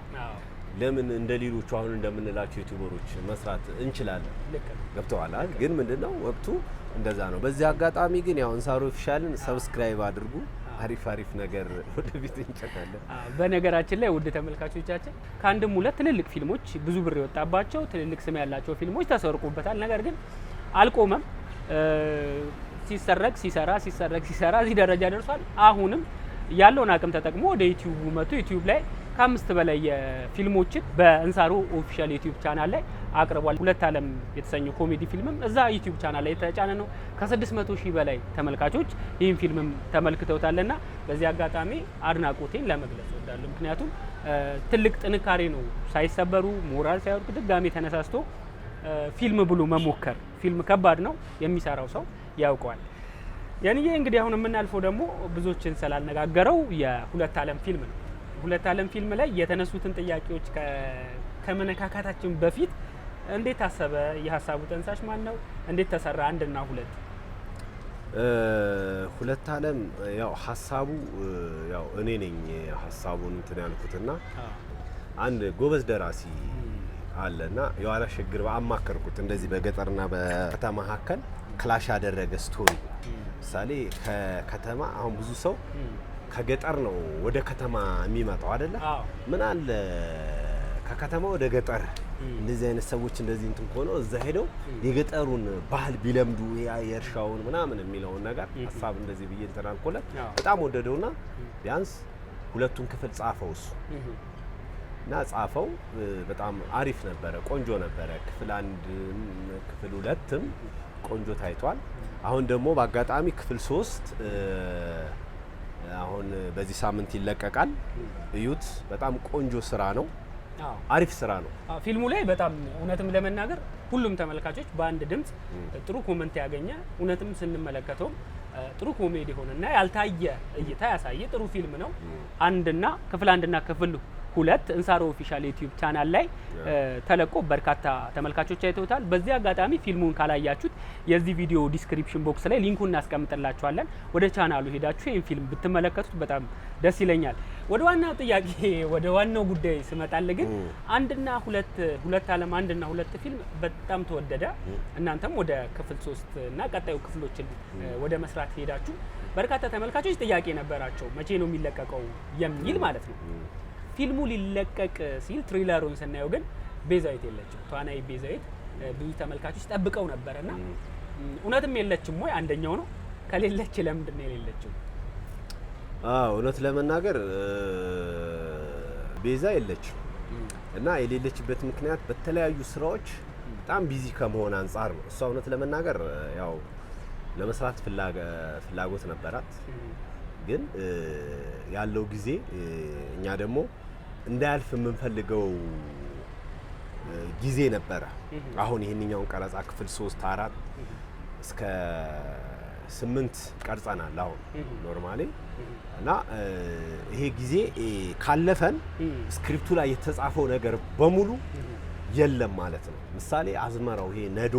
[SPEAKER 2] ለምን እንደ ሌሎቹ አሁን እንደምንላቸው ዩቲዩበሮች መስራት እንችላለን። ገብተዋል አይደል? ግን ምንድነው ወቅቱ እንደዛ ነው። በዚህ አጋጣሚ ግን ያው እንሳሮ ኦፊሻልን ሰብስክራይብ አድርጉ። አሪፍ ነገር ወደፊት እንጨታለን።
[SPEAKER 1] በነገራችን ላይ ውድ ተመልካቾቻችን ከአንድም ሁለት ትልልቅ ፊልሞች ብዙ ብር የወጣባቸው ትልልቅ ስም ያላቸው ፊልሞች ተሰርቆበታል። ነገር ግን አልቆመም። ሲሰረቅ ሲሰራ እዚህ ደረጃ ደርሷል። አሁንም ያለውን አቅም ተጠቅሞ ወደ ዩቲዩብ መጥቶ ዩቲዩብ ላይ ከ5 በላይ ፊልሞችን በእንሳሮ ኦፊሻል ዩቲዩብ ቻናል ላይ አቅርቧል። ሁለት ዓለም የተሰኘው ኮሜዲ ፊልምም እዛ ዩቲዩብ ቻናል ላይ የተጫነ ነው። ከ600,000 በላይ ተመልካቾች ይህን ፊልምም ተመልክተውታልና በዚህ አጋጣሚ አድናቆቴን ለመግለጽ እወዳለሁ። ምክንያቱም ትልቅ ጥንካሬ ነው። ሳይሰበሩ ሞራል ሳይወርቅ ድጋሜ ተነሳስቶ ፊልም ብሎ መሞከር። ፊልም ከባድ ነው፣ የሚሰራው ሰው ያውቀዋል። ያንዬ እንግዲህ አሁን የምናልፈው ደግሞ ብዙዎችን ስላልነጋገረው የሁለት ዓለም ፊልም ነው። ሁለት ዓለም ፊልም ላይ የተነሱትን ጥያቄዎች ከመነካካታችን በፊት እንዴት ታሰበ? የሀሳቡ ጠንሳሽ ማን ነው? እንዴት ተሰራ? አንድና ሁለት
[SPEAKER 2] ሁለት ዓለም ያው ሀሳቡ ያው እኔ ነኝ ሀሳቡን እንትን ያልኩትና አንድ ጎበዝ ደራሲ አለና የዋላ ሸግር አማከርኩት። እንደዚህ በገጠርና በከተማ መካከል ክላሽ ያደረገ ስቶሪ ምሳሌ ከከተማ አሁን ብዙ ሰው ከገጠር ነው ወደ ከተማ የሚመጣው አይደለ? ምን አለ ከከተማ ወደ ገጠር እንደዚህ አይነት ሰዎች እንደዚህ እንትን ሆኖ እዛ ሄደው የገጠሩን ባህል ቢለምዱ የእርሻውን ምናምን የሚለውን ነገር ሀሳብ እንደዚህ ብዬ እንተናልኩለት በጣም ወደደውና ቢያንስ ሁለቱን ክፍል ጻፈው እሱ እና ጻፈው። በጣም አሪፍ ነበረ፣ ቆንጆ ነበረ። ክፍል 1 ክፍል 2ም ቆንጆ ታይቷል። አሁን ደግሞ በአጋጣሚ ክፍል 3 አሁን በዚህ ሳምንት ይለቀቃል። እዩት። በጣም ቆንጆ ስራ ነው። አሪፍ ስራ ነው።
[SPEAKER 1] ፊልሙ ላይ በጣም እውነትም ለመናገር ሁሉም ተመልካቾች በአንድ ድምጽ ጥሩ ኮሜንት ያገኘ እውነትም ስንመለከተው ጥሩ ኮሜዲ ሆነና ያልታየ እይታ ያሳየ ጥሩ ፊልም ነው። ክፍል 1 እና ክፍል 2 እንሳሮ ኦፊሻል ዩቲዩብ ቻናል ላይ ተለቆ በርካታ ተመልካቾች አይተውታል። በዚህ አጋጣሚ ፊልሙን ካላያችሁት የዚህ ቪዲዮ ዲስክሪፕሽን ቦክስ ላይ ሊንኩን እናስቀምጥላችኋለን። ወደ ቻናሉ ሄዳችሁ ይህን ፊልም ብትመለከቱት በጣም ደስ ይለኛል። ወደ ዋናው ጥያቄ ወደ ዋናው ጉዳይ ስመጣል ግን ሁለት ዓለም 1 እና 2 ፊልም በጣም ተወደደ። እናንተም ወደ ክፍል 3 እና ቀጣዩ ክፍሎችን ወደ መስራት ሄዳችሁ በርካታ ተመልካቾች ጥያቄ ነበራቸው፣ መቼ ነው የሚለቀቀው የሚል ማለት ነው። ፊልሙ ሊለቀቅ ሲል ትሪለሩን ስናየው ግን ቤዛዊት የለችም። ተዋናይ ቤዛዊት ብዙ ተመልካቾች ጠብቀው ነበርና እውነትም የለችም ወይ? አንደኛው ነው። ከሌለች ለምንድን ነው የሌለችው?
[SPEAKER 2] እውነት ለመናገር ቤዛ የለችም እና የሌለችበት ምክንያት በተለያዩ ስራዎች በጣም ቢዚ ከመሆን አንጻር ነው። እሷ እውነት ለመናገር ያው ለመስራት ፍላጎት ነበራት፣ ግን ያለው ጊዜ እኛ ደግሞ እንዳያልፍ የምንፈልገው ጊዜ ነበረ። አሁን ይሄንኛውን ቀረጻ ክፍል 3 4 እስከ 8 ቀርጸናል አሁን ኖርማሊ እና ይሄ ጊዜ ካለፈን ስክሪፕቱ ላይ የተጻፈው ነገር በሙሉ የለም ማለት ነው። ምሳሌ አዝመራው ይሄ ነዶ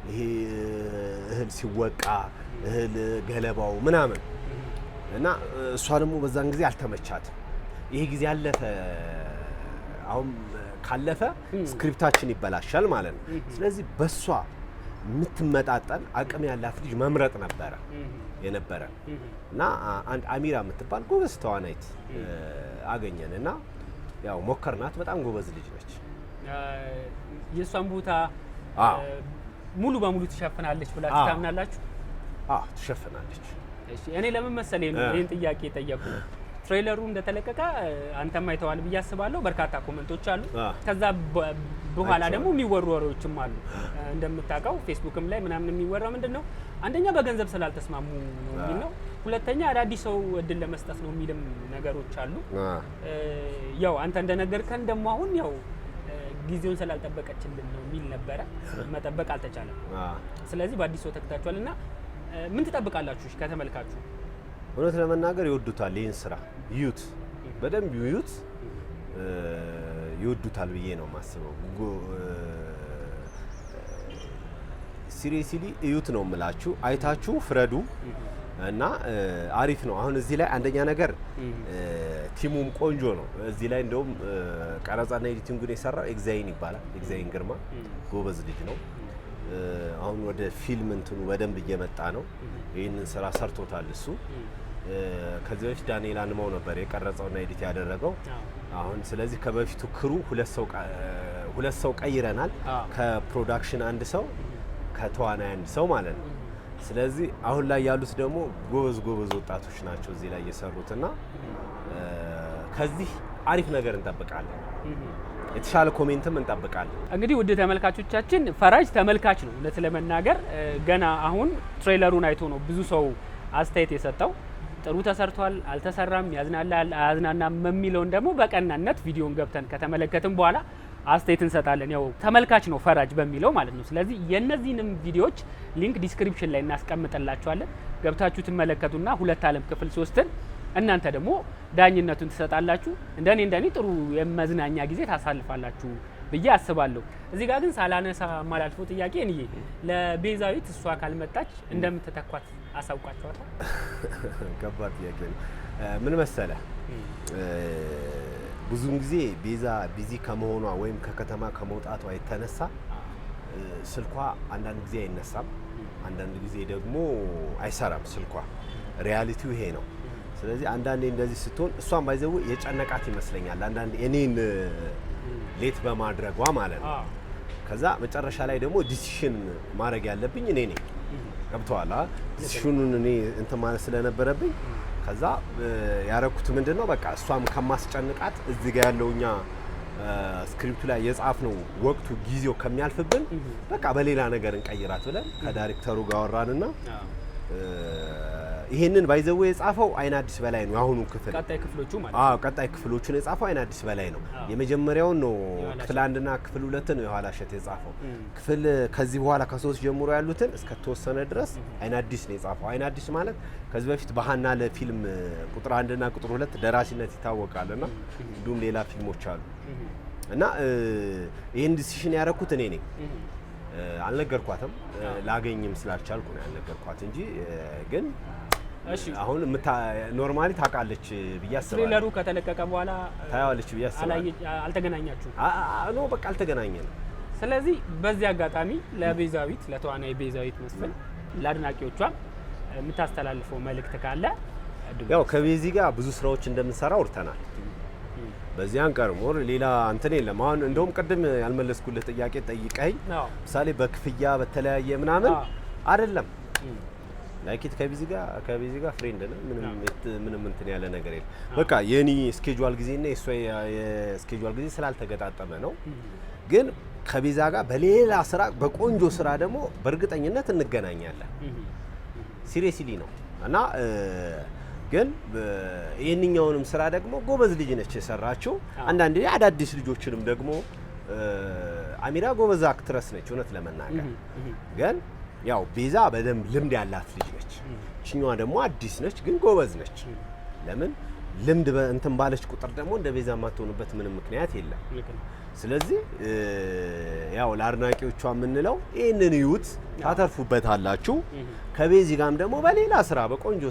[SPEAKER 2] ይሄ እህል ሲወቃ እህል ገለባው ምናምን እና እሷ ደግሞ በዛን ጊዜ አልተመቻትም። ይሄ ጊዜ ያለፈ አሁን ካለፈ ስክሪፕታችን ይበላሻል ማለት ነው። ስለዚህ በሷ የምትመጣጠን አቅም ያላት ልጅ መምረጥ ነበረ የነበረ እና አንድ አሚራ የምትባል ጎበዝ ተዋናይት አገኘን እና ያው ሞከርናት። በጣም ጎበዝ ልጅ ነች።
[SPEAKER 1] የሷን ቦታ ሙሉ በሙሉ ትሸፍናለች ብላችሁ ታምናላችሁ?
[SPEAKER 2] ትሸፍናለች።
[SPEAKER 1] እሺ እኔ ለምን መሰለኝ ይሄን ጥያቄ የጠየቁ ትሬለሩ እንደተለቀቀ አንተም አይተዋል ብዬ አስባለሁ። በርካታ ኮሜንቶች አሉ። ከዛ በኋላ ደግሞ የሚወሩ ወሬዎችም አሉ። እንደምታውቀው ፌስቡክም ላይ ምናምን የሚወራው ምንድነው አንደኛ በገንዘብ ስላልተስማሙ ነው የሚል ነው። ሁለተኛ አዳዲስ ሰው እድል ለመስጠት ነው የሚልም ነገሮች አሉ። ያው አንተ እንደነገርከን ደግሞ አሁን ያው ጊዜውን ስላልጠበቀችልን ነው የሚል ነበረ። መጠበቅ አልተቻለም። ስለዚህ በአዲስ ሰው ተከታችኋልና ምን ትጠብቃላችሁ ከተመልካቹ?
[SPEAKER 2] እውነት ለመናገር ይወዱታል። ይህን ስራ ይዩት፣ በደንብ ይዩት፣ ይወዱታል ብዬ ነው የማስበው። ሲሪየስሊ እዩት ነው የምላችሁ። አይታችሁ ፍረዱ እና አሪፍ ነው። አሁን እዚህ ላይ አንደኛ ነገር ቲሙም ቆንጆ ነው። እዚህ ላይ እንደውም ቀረጻና ኤዲቲንጉን የሰራው ኤግዛይን ይባላል። ኤግዛይን ግርማ ጎበዝ ልጅ ነው። አሁን ወደ ፊልም እንትኑ በደንብ እየመጣ ነው። ይህንን ስራ ሰርቶታል እሱ። ከዚህ በፊት ዳንኤል አንማው ነበር የቀረጸውና ኤዲት ያደረገው። አሁን ስለዚህ ከበፊቱ ክሩ ሁለት ሰው ቀይረናል። ከፕሮዳክሽን አንድ ሰው፣ ከተዋናይ አንድ ሰው ማለት ነው። ስለዚህ አሁን ላይ ያሉት ደግሞ ጎበዝ ወጣቶች ናቸው እዚህ ላይ የሰሩትና ከዚህ አሪፍ ነገር እንጠብቃለን። የተሻለ ኮሜንትም እንጠብቃለን።
[SPEAKER 1] እንግዲህ ውድ ተመልካቾቻችን ፈራጅ ተመልካች ነው። እውነት ለመናገር ገና አሁን ትሬለሩን አይቶ ነው ብዙ ሰው አስተያየት የሰጠው። ጥሩ ተሰርቷል፣ አልተሰራም፣ ያዝናናል፣ አያዝናናም የሚለውን ደግሞ በቀናነት ቪዲዮን ገብተን ከተመለከትን በኋላ አስተያየት እንሰጣለን። ያው ተመልካች ነው ፈራጅ በሚለው ማለት ነው። ስለዚህ የነዚህንም ቪዲዮዎች ሊንክ ዲስክሪፕሽን ላይ እናስቀምጥላችኋለን። ገብታችሁ ትመለከቱና ሁለት ዓለም ክፍል 3ን እናንተ ደግሞ ዳኝነቱን ትሰጣላችሁ። እንደኔ ጥሩ የመዝናኛ ጊዜ ታሳልፋላችሁ ብዬ አስባለሁ። እዚህ ጋር ግን ሳላነሳ ማላልፈው ጥያቄ እንዬ ለቤዛዊት እሷ ካልመጣች እንደምትተኳት አሳውቃችኋታል?
[SPEAKER 2] ከባድ ጥያቄ ነው። ምን መሰለ ብዙም ጊዜ ቤዛ ቢዚ ከመሆኗ ወይም ከከተማ ከመውጣቷ የተነሳ ስልኳ አንዳንድ ጊዜ አይነሳም፣ አንዳንድ ጊዜ ደግሞ አይሰራም ስልኳ። ሪያሊቲው ይሄ ነው። ስለዚህ አንዳንዴ እንደዚህ ስትሆን እሷን ባይዘው የጨነቃት ይመስለኛል አንዳንዴ እኔን ሌት በማድረጓ ማለት ነው። ከዛ መጨረሻ ላይ ደግሞ ዲሲሽን ማድረግ ያለብኝ እኔ ነኝ። ገብቶሃል? ዲሲሽኑን እኔ እንትን ማለት ስለነበረብኝ ከዛ ያረኩት ምንድነው በቃ እሷም ከማስጨንቃት እዚህ ጋር ያለውኛ ስክሪፕቱ ላይ የጻፍነው ወቅቱ ጊዜው ከሚያልፍብን በቃ በሌላ ነገር እንቀይራት ብለን ከዳይሬክተሩ ጋር አወራንና ይሄንን ባይዘው የጻፈው አይን አዲስ በላይ ነው። አሁኑ ክፍል
[SPEAKER 1] ቀጣይ ክፍሎቹ ማለት
[SPEAKER 2] ቀጣይ ክፍሎቹን የጻፈው አይን አዲስ በላይ ነው። የመጀመሪያውን ነው ክፍል 1 እና ክፍል 2 ነው የኋላ እሸት የጻፈው። ክፍል ከዚህ በኋላ ከ3 ጀምሮ ያሉትን እስከ ተወሰነ ድረስ አይን አዲስ ነው የጻፈው። አይን አዲስ ማለት ከዚህ በፊት በሃና ለፊልም ቁጥር 1 እና ቁጥር 2 ደራሲነት ይታወቃልና እንዲሁም ሌላ ፊልሞች አሉ እና ይሄን ዲሲሽን ያረኩት እኔ ነኝ። አልነገርኳትም፣ ላገኝም ስላልቻልኩ ነው ያልነገርኳት እንጂ ግን እሺ አሁን ኖርማሊ ታውቃለች ብዬ አስባለሁ።
[SPEAKER 1] ትሬለሩ ከተለቀቀ በኋላ
[SPEAKER 2] ታያለች ብዬ አስባለሁ።
[SPEAKER 1] አልተገናኛችሁም?
[SPEAKER 2] ኖ በቃ አልተገናኘንም።
[SPEAKER 1] ስለዚህ በዚህ አጋጣሚ ለቤዛዊት ለተዋናይ ቤዛዊት መስፍን ለአድናቂዎቿ የምታስተላልፈው መልእክት ካለ?
[SPEAKER 2] ያው ከቤዚ ጋር ብዙ ስራዎች እንደምንሰራ አውርተናል። በዚህ አንቀር ሞር ሌላ እንትን የለም። አሁን እንደውም ቅድም ያልመለስኩልህ ጥያቄ ጠይቀኝ ምሳሌ በክፍያ በተለያየ ምናምን አይደለም ላይኪት ከቤዚ ጋር ፍሬንድ ነን። ምንም እንትን ያለ ነገር የለም። በቃ የኔ ስኬጁዋል ጊዜና የሷ የስኬጁዋል ጊዜ ስላልተገጣጠመ ነው። ግን ከቤዛ ጋር በሌላ ስራ በቆንጆ ስራ ደግሞ በእርግጠኝነት እንገናኛለን። ሲሪየስሊ ነው እና ግን ይሄንኛውንም ስራ ደግሞ ጎበዝ ልጅ ነች የሰራችው። አንዳንዴ አዳዲስ ልጆችንም ደግሞ አሚራ ጎበዝ አክትረስ ነች እውነት ለመናገር ግን ያው ቤዛ በደንብ ልምድ ያላት ልጅ ነች። እቺኛዋ ደግሞ አዲስ ነች ግን ጎበዝ ነች። ለምን ልምድ እንትን ባለች ቁጥር ደግሞ እንደ ቤዛ ማትሆንበት ምንም ምክንያት የለም። ስለዚህ ያው ለአድናቂዎቿ የምንለው ይሄንን ይዩት፣ ታተርፉበታላችሁ። ከቤዚ ጋርም ደግሞ በሌላ ስራ በቆንጆ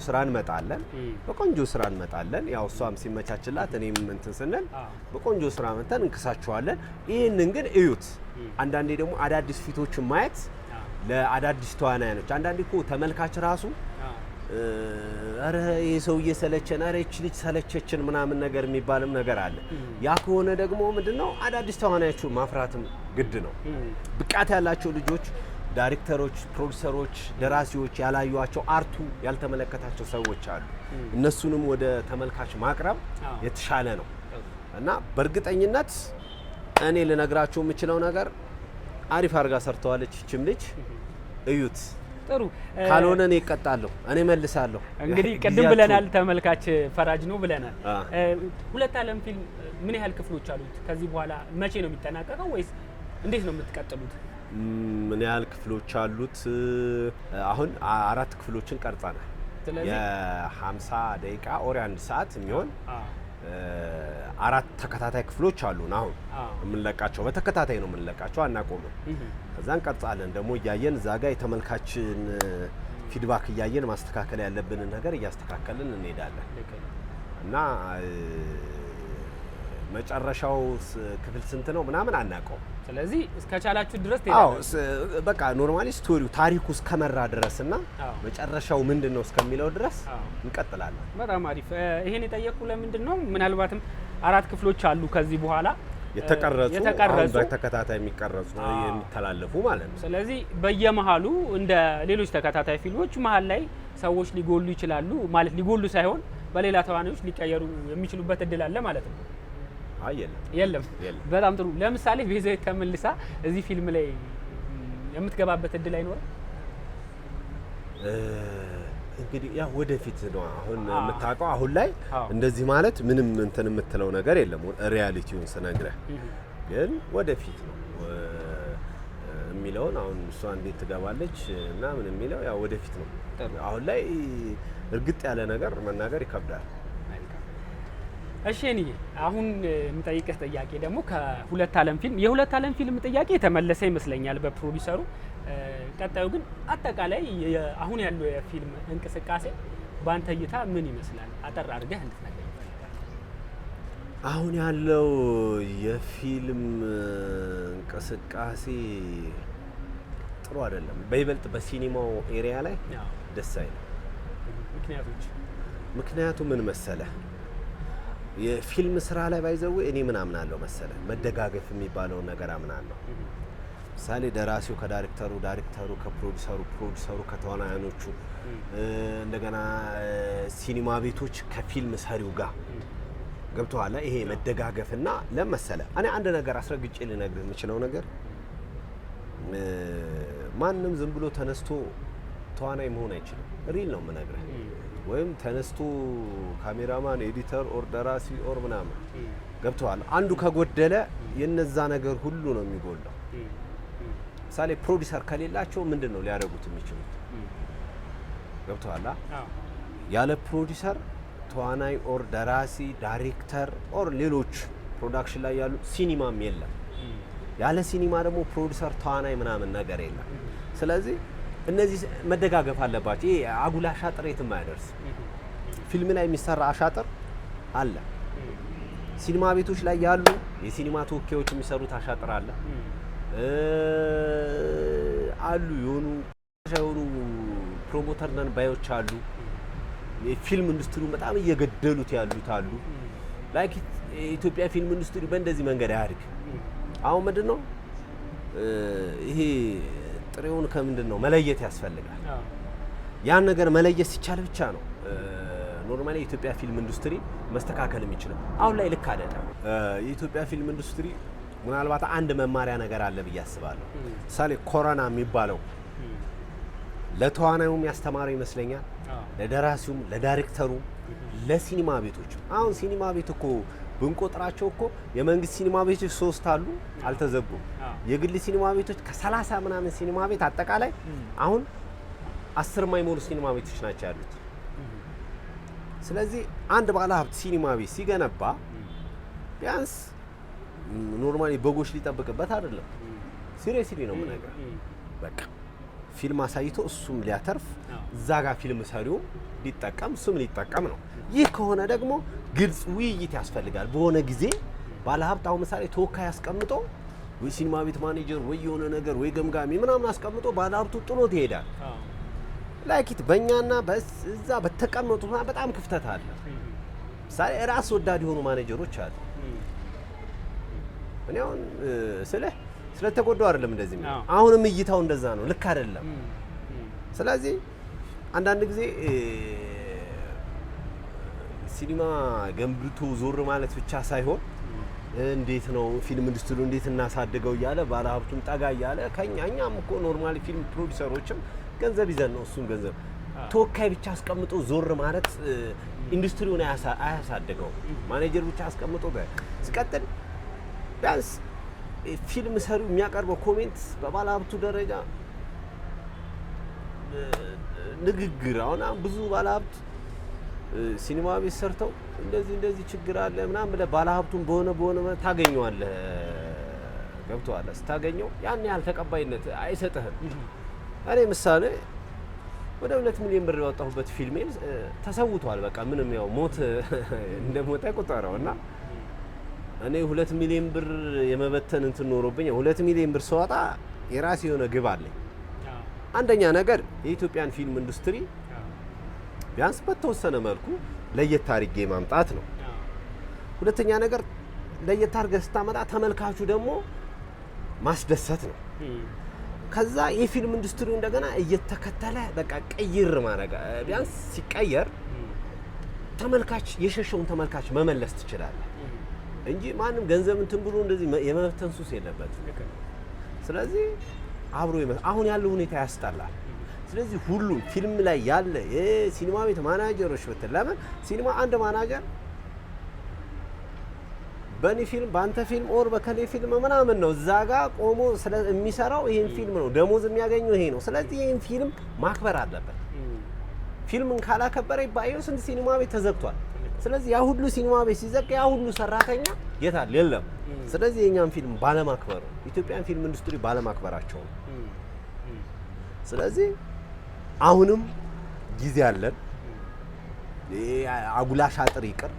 [SPEAKER 2] ስራ እንመጣለን። ያው እሷም ሲመቻችላት እኔም እንትን ስንል በቆንጆ ስራ መተን እንክሳችኋለን። ይሄንን ግን እዩት። አንዳንዴ ደግሞ አዳዲስ ፊቶችን ማየት ለአዳዲስ ተዋናዮች አንዳንዴ እኮ ተመልካች ራሱ አረ ይሄ ሰውዬ ሰለቸን፣ አረ እቺ ልጅ ሰለቸችን ምናምን ነገር የሚባልም ነገር አለ። ያ ከሆነ ደግሞ ምንድነው አዳዲስ ተዋናዮች ማፍራትም ግድ ነው። ብቃት ያላቸው ልጆች ዳይሬክተሮች፣ ፕሮዲዩሰሮች፣ ደራሲዎች ያላዩዋቸው አርቱ ያልተመለከታቸው ሰዎች አሉ። እነሱንም ወደ ተመልካች ማቅረብ የተሻለ ነው እና በእርግጠኝነት እኔ ልነግራችሁ የምችለው ነገር አሪፍ አድርጋ ሰርተዋለች እቺም ልጅ እዩት።
[SPEAKER 1] ጥሩ
[SPEAKER 2] ካልሆነ እኔ እቀጣለሁ፣ እኔ መልሳለሁ።
[SPEAKER 1] እንግዲህ ቅድም ብለናል ተመልካች ፈራጅ ነው ብለናል። ሁለት ዓለም ፊልም ምን ያህል ክፍሎች አሉት? ከዚህ በኋላ መቼ ነው የሚጠናቀቀው ወይስ እንዴት ነው የምትቀጥሉት?
[SPEAKER 2] ምን ያህል ክፍሎች አሉት? አሁን 4 ክፍሎችን ቀርጸናል። የ50 ደቂቃ ኦር 1 ሰዓት የሚሆን 4 ተከታታይ ክፍሎች አሉን። አሁን የምንለቃቸው በተከታታይ ነው የምንለቃቸው፣ አናቆምም። ከዛ እንቀርጻለን ደግሞ እያየን እዛ ጋር የተመልካችን ፊድባክ እያየን ማስተካከል ያለብንን ነገር እያስተካከልን እንሄዳለን እና መጨረሻው ክፍል ስንት ነው ምናምን አናውቀውም።
[SPEAKER 1] ስለዚህ እስከቻላችሁ ድረስ ትሄዳላችሁ።
[SPEAKER 2] በቃ ኖርማሊ ስቶሪው ታሪኩ እስከመራ ድረስና መጨረሻው ምንድነው እስከሚለው ድረስ እንቀጥላለን።
[SPEAKER 1] በጣም አሪፍ። ይሄን የጠየቁ ለምንድን ነው ምናልባትም 4 ክፍሎች አሉ ከዚህ በኋላ የተቀረጹ በተከታታይ የሚቀረጹ የሚተላለፉ ማለት ነው። ስለዚህ በየመሃሉ እንደ ሌሎች ተከታታይ ፊልሞች መሃል ላይ ሰዎች ሊጎሉ ይችላሉ ማለት ሊጎሉ ሳይሆን በሌላ ተዋናዮች ሊቀየሩ የሚችሉበት እድል አለ ማለት ነው። የለም። በጣም ጥሩ። ለምሳሌ ቤዛዊት ተመልሳ እዚህ ፊልም ላይ የምትገባበት እድል አይኖርም?
[SPEAKER 2] እንግዲህ ያ ወደፊት ነው። አሁን የምታውቀው አሁን ላይ እንደዚህ ማለት ምንም እንትን የምትለው ነገር የለም። ሪያሊቲውን ስነግረህ ግን ወደፊት ነው የሚለውን አሁን እሷ እንዴት ትገባለች እና ምን የሚለው ያ ወደፊት ነው። አሁን ላይ እርግጥ ያለ ነገር መናገር ይከብዳል።
[SPEAKER 1] እሺ እኔ አሁን የምጠይቅህ ጥያቄ ደግሞ ከሁለት ዓለም ፊልም የሁለት ዓለም ፊልም ጥያቄ የተመለሰ ይመስለኛል በፕሮዲውሰሩ። ቀጣዩ ግን አጠቃላይ አሁን ያለው የፊልም እንቅስቃሴ በአንተ እይታ ምን ይመስላል? አጠር አድርገህ እንድትነግረኝ ይፈልጋል።
[SPEAKER 2] አሁን ያለው የፊልም እንቅስቃሴ ጥሩ አይደለም። በይበልጥ በሲኒማው ኤሪያ ላይ ደስ አይልም። ምክንያቱ ምን መሰለህ? የፊልም ስራ ላይ ባይዘው እኔ ምን አምናለሁ መሰለህ? መደጋገፍ የሚባለው ነገር አምናለሁ። ምሳሌ ደራሲው ከዳይሬክተሩ፣ ዳይሬክተሩ ከፕሮዲውሰሩ፣ ፕሮዲውሰሩ ከተዋናዮቹ፣ እንደገና ሲኒማ ቤቶች ከፊልም ሰሪው ጋር ገብቶሃል? ይሄ መደጋገፍና ለመሰለ እኔ አንድ ነገር አስረግጬ ልነግርህ የምችለው ነገር ማንም ዝም ብሎ ተነስቶ ተዋናይ መሆን አይችልም። ሪል ነው የምነግርህ። ወይም ተነስቶ ካሜራማን፣ ኤዲተር ኦር ደራሲ ኦር ምናምን ገብቶሃል? አንዱ ከጎደለ የነዛ ነገር ሁሉ ነው የሚጎላው። ምሳሌ ፕሮዲውሰር ከሌላቸው ምንድን ነው ሊያደርጉት የሚችሉት? ገብቶሃል? ያለ ፕሮዲውሰር ተዋናይ ኦር ደራሲ፣ ዳይሬክተር ኦር ሌሎች ፕሮዳክሽን ላይ ያሉ ሲኒማም የለም። ያለ ሲኒማ ደግሞ ፕሮዲውሰር ተዋናይ ምናምን ነገር የለም። ስለዚህ እነዚህ መደጋገፍ አለባቸው። ይሄ አጉላ አሻጥር የትም አይደርስ። ፊልም ላይ የሚሰራ አሻጥር አለ። ሲኒማ ቤቶች ላይ ያሉ የሲኒማ ተወካዮች የሚሰሩት አሻጥር አለ የሆኑ ፕሮሞተር ነን ባዮች አሉ። የፊልም ኢንዱስትሪውን በጣም እየገደሉት ያሉት አሉ። ላይክ የኢትዮጵያ ፊልም ኢንዱስትሪ በእንደዚህ መንገድ አያድግ። አሁን ምንድነው ይሄ ጥሬውን ከምንድን ነው መለየት ያስፈልጋል። ያን ነገር መለየት ሲቻል ብቻ ነው ኖርማሊ የኢትዮጵያ ፊልም ኢንዱስትሪ መስተካከል የሚችለው። አሁን ላይ ልክ አይደለም። የኢትዮጵያ ፊልም ኢንዱስትሪ ምናልባት አንድ መማሪያ ነገር አለ ብዬ አስባለሁ። ምሳሌ ኮሮና የሚባለው ለተዋናዩም ያስተማረው ይመስለኛል፣ ለደራሲውም፣ ለዳይሬክተሩም፣ ለሲኒማ ቤቶች። አሁን ሲኒማ ቤት እኮ ብንቆጥራቸው እኮ የመንግስት ሲኒማ ቤቶች 3 አሉ አልተዘጉም። የግል ሲኒማ ቤቶች ከ30 ምናምን ሲኒማ ቤት አጠቃላይ አሁን 10 የማይሞሉ ሲኒማ ቤቶች ናቸው ያሉት። ስለዚህ አንድ ባለሀብት ሲኒማ ቤት ሲገነባ ቢያንስ ኖርማሊ በጎች ሊጠብቅበት አይደለም። ሲሪየስሊ ነው የምነግርህ። በቃ ፊልም አሳይቶ እሱም ሊያተርፍ እዛ ጋር ፊልም ሰሪውም ሊጠቀም እሱም ሊጠቀም ነው። ይህ ከሆነ ደግሞ ግልጽ ውይይት ያስፈልጋል። በሆነ ጊዜ ባለሀብት አሁን ምሳሌ ተወካይ አስቀምጦ ወይ ሲኒማ ቤት ማኔጀር ወይ የሆነ ነገር ወይ ገምጋሚ ምናምን አስቀምጦ ባለሀብቱ ጥሎት ይሄዳል። ላይኪት በእኛና በዛ በተቀመጡ በጣም ክፍተት አለ። ምሳሌ ራስ ወዳድ የሆኑ ማኔጀሮች አሉ። እኔ አሁን ስለተጎዳው አይደለም እንደዚህ ነው። አሁንም እይታው እንደዛ ነው፣ ልክ አይደለም። ስለዚህ አንዳንድ ጊዜ ሲኒማ ገንብቶ ዞር ማለት ብቻ ሳይሆን እንዴት ነው ፊልም ኢንዱስትሪው እንዴት እናሳድገው እያለ ባለሀብቱም ጠጋ እያለ እኛም እኮ ኖርማሊ ፊልም ፕሮዲውሰሮችም ገንዘብ ይዘን ነው እሱን ገንዘብ ተወካይ ብቻ አስቀምጦ ዞር ማለት ኢንዱስትሪውን አያሳድገው። ማኔጀር ብቻ አስቀምጦ ሲቀጥል ቢያንስ ፊልም ሰሪው የሚያቀርበው ኮሜንት በባለሀብቱ ደረጃ ንግግር አሁን ብዙ ባለሀብት ሲኒማ ቤት ሰርተው እንደዚህ ችግር አለ ምናምን ብለህ ባለሀብቱን በሆነ ታገኘዋለህ። ገብቶሃል? ስታገኘው ያን ያህል ተቀባይነት አይሰጥህም። እኔ ምሳሌ ወደ 2 ሚሊዮን ብር ያወጣሁበት ፊልሜን ተሰውቷል። በቃ ምንም ያው ሞት እንደ ሞት አይቆጠረው እና እኔ 2 ሚሊዮን ብር የመበተን እንትን ኖሮብኝ 2 ሚሊዮን ብር ስወጣ የራሴ የሆነ ግብ አለኝ። አንደኛ ነገር የኢትዮጵያን ፊልም ኢንዱስትሪ ቢያንስ በተወሰነ መልኩ ለየት አድርጌ ማምጣት ነው። ሁለተኛ ነገር ለየት አድርገህ ስታመጣ ተመልካቹ ደግሞ ማስደሰት ነው። ከዛ የፊልም ኢንዱስትሪው እንደገና እየተከተለ በቃ ቀይር ማድረግ ቢያንስ ሲቀየር ተመልካች የሸሸውን ተመልካች መመለስ ትችላለህ እንጂ ማንም ገንዘብ እንትን ብሎ እንደዚህ የመበተን ሱስ የለበትም። ስለዚህ አብሮ አሁን ያለው ሁኔታ ያስጠላል። ስለዚህ ሁሉም ፊልም ላይ ያለ የሲኒማ ቤት ማናጀሮች ብትል ለምን ሲኒማ አንድ ማናጀር በኔ ፊልም በአንተ ፊልም ኦር በከሌ ፊልም ምናምን ነው እዛ ጋር ቆሞ የሚሰራው ይሄን ፊልም ነው ደሞዝ የሚያገኘው ይሄ ነው። ስለዚህ ይሄን ፊልም ማክበር አለበት። ፊልምን ካላከበረ ባየው ስንት ሲኒማ ቤት ተዘግቷል። ስለዚህ ያ ሁሉ ሲኒማ ቤት ሲዘጋ ያ ሁሉ ሰራተኛ የታል? የለም። ስለዚህ የኛን ፊልም ባለማክበር ኢትዮጵያን ፊልም ኢንዱስትሪ ባለማክበራቸው ነው። ስለዚህ አሁንም ጊዜ አለን። አጉል አሻጥር ይቅር፣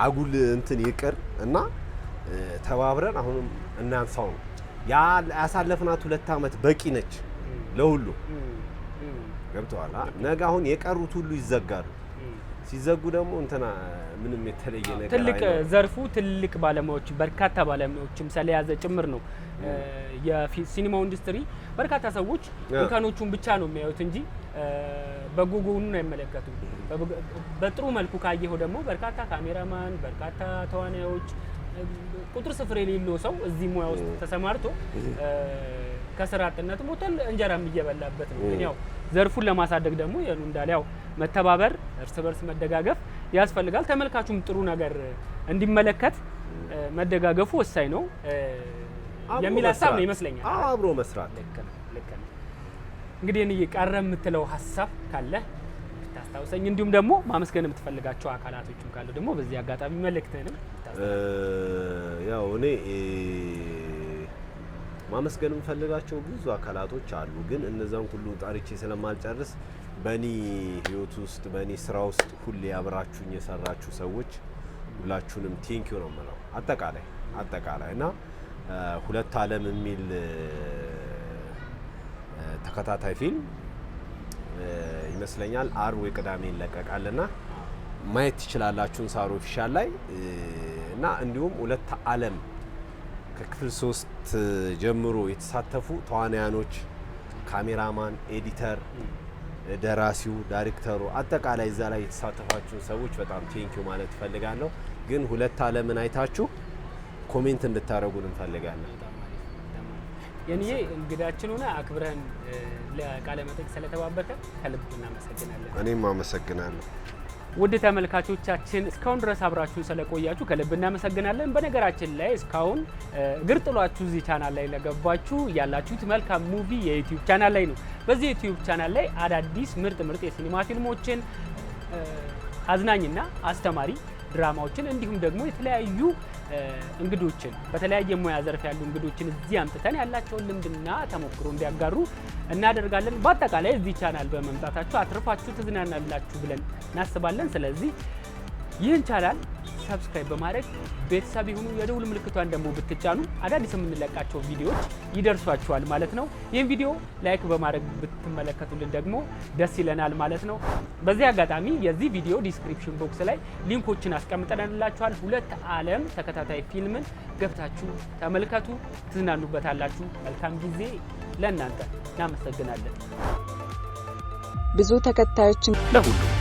[SPEAKER 2] አጉል እንትን ይቅር እና ተባብረን አሁንም እናንሳው ነው። ያ ያሳለፍናት 2 ዓመት በቂ ነች ለሁሉ። ገብተዋል? ነገ አሁን የቀሩት ሁሉ ይዘጋሉ። ሲዘጉ ደግሞ እንትና ምንም የተለየ ነገር
[SPEAKER 1] ትልቅ ዘርፉ ትልቅ ባለሙያዎች በርካታ ባለሙያዎችም ስለያዘ ጭምር ነው። የሲኒማው ኢንዱስትሪ በርካታ ሰዎች እንከኖቹን ብቻ ነው የሚያዩት እንጂ በጎጎኑን አይመለከቱም። በጥሩ መልኩ ካየኸው ደግሞ በርካታ ካሜራማን፣ በርካታ ተዋናዮች፣ ቁጥር ስፍር የሌለው ሰው እዚህ ሙያ ውስጥ ተሰማርቶ ከስራ አጥነት ሞተል እንጀራም እየበላበት ነው። ግን ያው ዘርፉን ለማሳደግ ደግሞ የኑ እንዳለ ያው መተባበር፣ እርስ በርስ መደጋገፍ ያስፈልጋል። ተመልካቹም ጥሩ ነገር እንዲመለከት መደጋገፉ ወሳኝ ነው የሚል ሀሳብ ነው ይመስለኛል።
[SPEAKER 2] አብሮ መስራት
[SPEAKER 1] ልክ ነው። እንግዲህ እኔ ቀረ የምትለው ሀሳብ ካለ ታስታውሰኝ፣ እንዲሁም ደግሞ ማመስገን የምትፈልጋቸው አካላቶችም ካሉ ደግሞ በዚህ አጋጣሚ መልእክትህንም
[SPEAKER 2] ያው እኔ ማመስገን የምፈልጋቸው ብዙ አካላቶች አሉ። ግን እነዛን ሁሉ ጣርቼ ስለማልጨርስ በእኔ ህይወት ውስጥ በእኔ ስራ ውስጥ ሁሌ አብራችሁኝ የሰራችሁ ሰዎች ሁላችሁንም ቴንኪው ነው የምለው። አጠቃላይ እና 2 ዓለም የሚል ተከታታይ ፊልም ይመስለኛል አርብ ወይ ቅዳሜ ይለቀቃልና ማየት ትችላላችሁን ሳር ኦፊሻል ላይ እና እንዲሁም 2 ዓለም ከክፍል 3 ጀምሮ የተሳተፉ ተዋናያኖች፣ ካሜራማን፣ ኤዲተር፣ ደራሲው፣ ዳይሬክተሩ አጠቃላይ እዛ ላይ የተሳተፋችሁ ሰዎች በጣም ቴንኪው ማለት እፈልጋለሁ። ግን 2 ዓለምን አይታችሁ ኮሜንት እንድታረጉን እንፈልጋለን።
[SPEAKER 1] የኔ እንግዳችን ሆነ አክብረን ለቃለ መጠይቅ ስለተባበርከ ከልብ እናመሰግናለን።
[SPEAKER 2] እኔም አመሰግናለሁ።
[SPEAKER 1] ውድ ተመልካቾቻችን እስካሁን ድረስ አብራችሁን ስለቆያችሁ ከልብ እናመሰግናለን። በነገራችን ላይ እስካሁን እግር ጥሏችሁ እዚህ ቻናል ላይ ለገባችሁ ያላችሁት መልካም ሙቪ የዩቲዩብ ቻናል ላይ ነው። በዚህ ዩቲዩብ ቻናል ላይ አዳዲስ ምርጥ የሲኒማ ፊልሞችን፣ አዝናኝና አስተማሪ ድራማዎችን እንዲሁም ደግሞ የተለያዩ እንግዶችን በተለያየ ሙያ ዘርፍ ያሉ እንግዶችን እዚህ አምጥተን ያላቸውን ልምድና ተሞክሮ እንዲያጋሩ እናደርጋለን። በአጠቃላይ እዚህ ቻናል በመምጣታችሁ አትርፋችሁ ትዝናናላችሁ ብለን እናስባለን። ስለዚህ ይህን ቻናል ሰብስክራይብ በማድረግ ቤተሰብ ይሁኑ። የደውል ምልክቷን ደግሞ ብትጫኑ አዳዲስ የምንለቃቸው ቪዲዮዎች ይደርሷችኋል ማለት ነው። ይህን ቪዲዮ ላይክ በማድረግ ብትመለከቱልን ደግሞ ደስ ይለናል ማለት ነው። በዚህ አጋጣሚ የዚህ ቪዲዮ ዲስክሪፕሽን ቦክስ ላይ ሊንኮችን አስቀምጠንላችኋል። 2 ዓለም ተከታታይ ፊልምን ገብታችሁ ተመልከቱ፣ ትዝናኑበታላችሁ። መልካም ጊዜ ለእናንተ። እናመሰግናለን።
[SPEAKER 3] ብዙ ተከታዮችን
[SPEAKER 1] ለሁሉ